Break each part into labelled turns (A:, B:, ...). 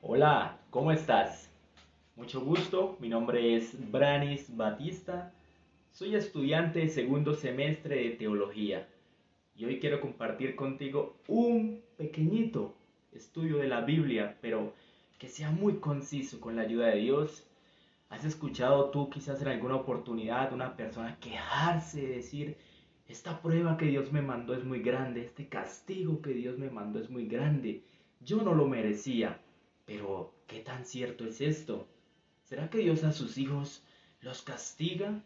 A: Hola, ¿cómo estás? Mucho gusto, mi nombre es Branis Batista, soy estudiante de segundo semestre de teología y hoy quiero compartir contigo un pequeñito estudio de la Biblia, pero que sea muy conciso con la ayuda de Dios. ¿Has escuchado tú quizás en alguna oportunidad una persona quejarse, decir, esta prueba que Dios me mandó es muy grande, este castigo que Dios me mandó es muy grande, yo no lo merecía? Pero, ¿qué tan cierto es esto? ¿Será que Dios a sus hijos los castiga?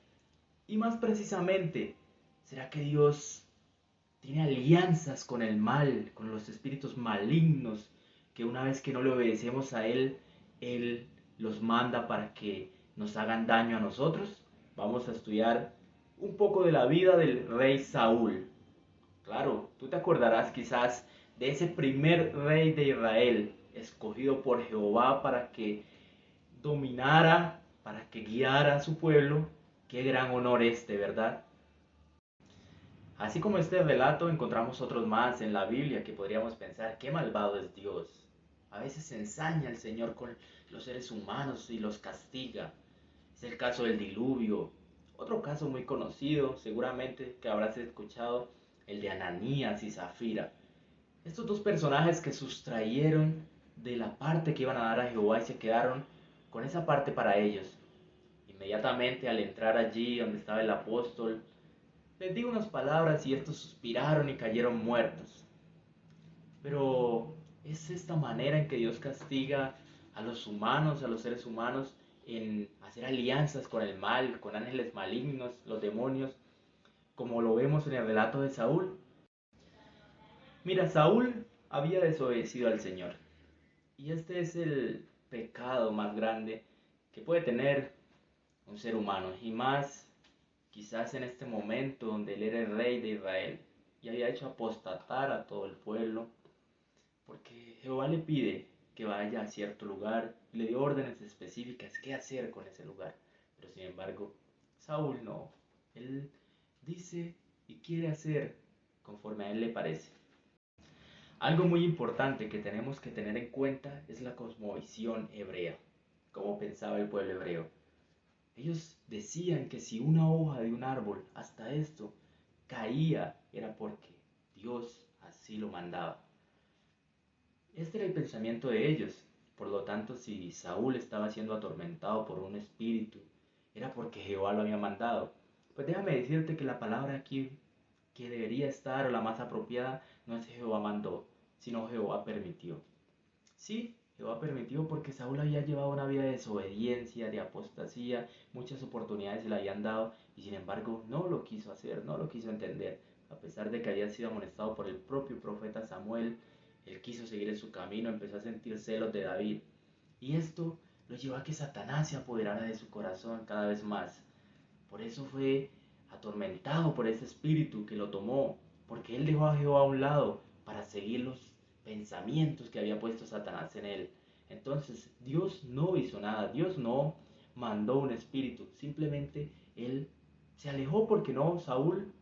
A: Y más precisamente, ¿será que Dios tiene alianzas con el mal, con los espíritus malignos, que una vez que no le obedecemos a Él los manda para que nos hagan daño a nosotros? Vamos a estudiar un poco de la vida del rey Saúl. Claro, tú te acordarás quizás de ese primer rey de Israel, escogido por Jehová para que dominara, para que guiara a su pueblo. Qué gran honor este, ¿verdad? Así como este relato, encontramos otros más en la Biblia que podríamos pensar, qué malvado es Dios. A veces se ensaña el Señor con los seres humanos y los castiga. Es el caso del diluvio. Otro caso muy conocido, seguramente que habrás escuchado, el de Ananías y Zafira. Estos dos personajes que sustrayeron de la parte que iban a dar a Jehová y se quedaron con esa parte para ellos. Inmediatamente al entrar allí donde estaba el apóstol, les di unas palabras y estos suspiraron y cayeron muertos. Pero es esta manera en que Dios castiga a los humanos, a los seres humanos, en hacer alianzas con el mal, con ángeles malignos, los demonios, como lo vemos en el relato de Saúl. Mira, Saúl había desobedecido al Señor. Y este es el pecado más grande que puede tener un ser humano. Y más quizás en este momento donde él era el rey de Israel y había hecho apostatar a todo el pueblo, porque Jehová le pide que vaya a cierto lugar y le dio órdenes específicas qué hacer con ese lugar. Pero sin embargo, Saúl no. Él dice y quiere hacer conforme a él le parece. Algo muy importante que tenemos que tener en cuenta es la cosmovisión hebrea. ¿Cómo pensaba el pueblo hebreo? Ellos decían que si una hoja de un árbol, hasta esto, caía, era porque Dios así lo mandaba. Este era el pensamiento de ellos. Por lo tanto, si Saúl estaba siendo atormentado por un espíritu, era porque Jehová lo había mandado. Pues déjame decirte que la palabra aquí que debería estar o la más apropiada no es Jehová mandó, sino Jehová permitió. Sí, Jehová permitió porque Saúl había llevado una vida de desobediencia, de apostasía, muchas oportunidades se le habían dado y sin embargo no lo quiso hacer, no lo quiso entender. A pesar de que había sido amonestado por el propio profeta Samuel, él quiso seguir en su camino, empezó a sentir celos de David. Y esto lo llevó a que Satanás se apoderara de su corazón cada vez más. Por eso fue atormentado por ese espíritu que lo tomó, porque él dejó a Jehová a un lado para seguir los pensamientos que había puesto Satanás en él. Entonces Dios no hizo nada, Dios no mandó un espíritu, simplemente él se alejó porque no, Saúl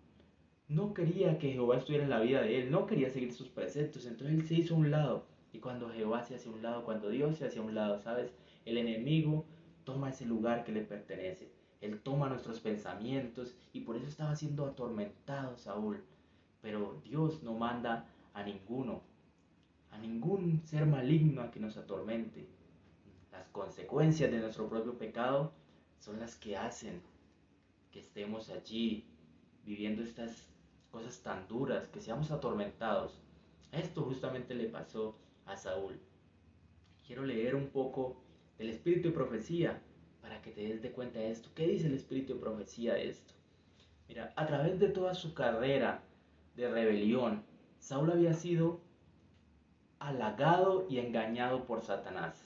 A: no quería que Jehová estuviera en la vida de él, no quería seguir sus preceptos, entonces él se hizo a un lado. Y cuando Jehová se hace a un lado, cuando Dios se hace a un lado, ¿sabes? El enemigo toma ese lugar que le pertenece. Él toma nuestros pensamientos y por eso estaba siendo atormentado Saúl. Pero Dios no manda a ninguno, a ningún ser maligno a que nos atormente. Las consecuencias de nuestro propio pecado son las que hacen que estemos allí viviendo estas cosas tan duras, que seamos atormentados. Esto justamente le pasó a Saúl. Quiero leer un poco del espíritu de profecía para que te des de cuenta de esto. ¿Qué dice el espíritu de profecía de esto? Mira, a través de toda su carrera de rebelión, Saúl había sido halagado y engañado por Satanás.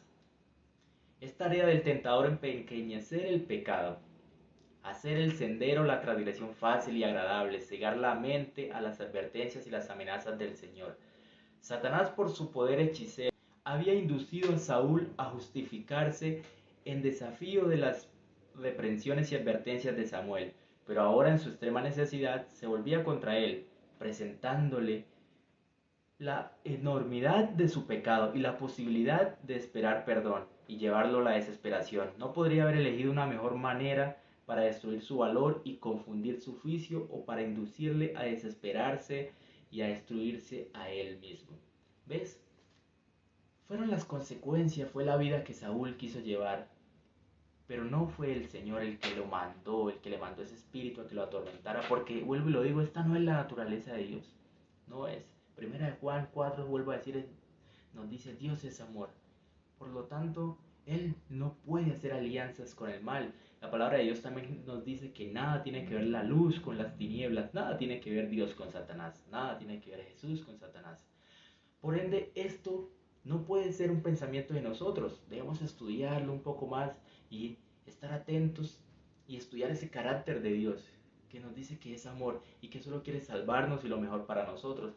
A: Es tarea del tentador empequeñecer el pecado, hacer el sendero la transgresión fácil y agradable, cegar la mente a las advertencias y las amenazas del Señor. Satanás, por su poder hechicero, había inducido a Saúl a justificarse en desafío de las reprensiones y advertencias de Samuel, pero ahora en su extrema necesidad se volvía contra él, presentándole la enormidad de su pecado y la posibilidad de esperar perdón y llevarlo a la desesperación. No podría haber elegido una mejor manera para destruir su valor y confundir su juicio o para inducirle a desesperarse y a destruirse a él mismo. ¿Ves? Fueron las consecuencias, fue la vida que Saúl quiso llevar, pero no fue el Señor el que lo mandó, el que le mandó ese espíritu a que lo atormentara, porque vuelvo y lo digo, esta no es la naturaleza de Dios, no es. Primera de Juan 4, vuelvo a decir, nos dice Dios es amor. Por lo tanto, Él no puede hacer alianzas con el mal. La palabra de Dios también nos dice que nada tiene que ver la luz con las tinieblas, nada tiene que ver Dios con Satanás, nada tiene que ver Jesús con Satanás. Por ende, esto no puede ser un pensamiento de nosotros. Debemos estudiarlo un poco más y estar atentos y estudiar ese carácter de Dios que nos dice que es amor y que solo quiere salvarnos y lo mejor para nosotros.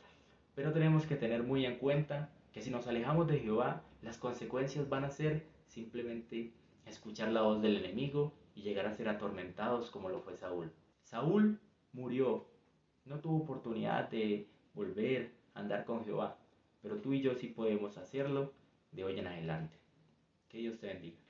A: Pero tenemos que tener muy en cuenta que si nos alejamos de Jehová, las consecuencias van a ser simplemente escuchar la voz del enemigo y llegar a ser atormentados como lo fue Saúl. Saúl murió, no tuvo oportunidad de volver a andar con Jehová, pero tú y yo sí podemos hacerlo de hoy en adelante. Que Dios te bendiga.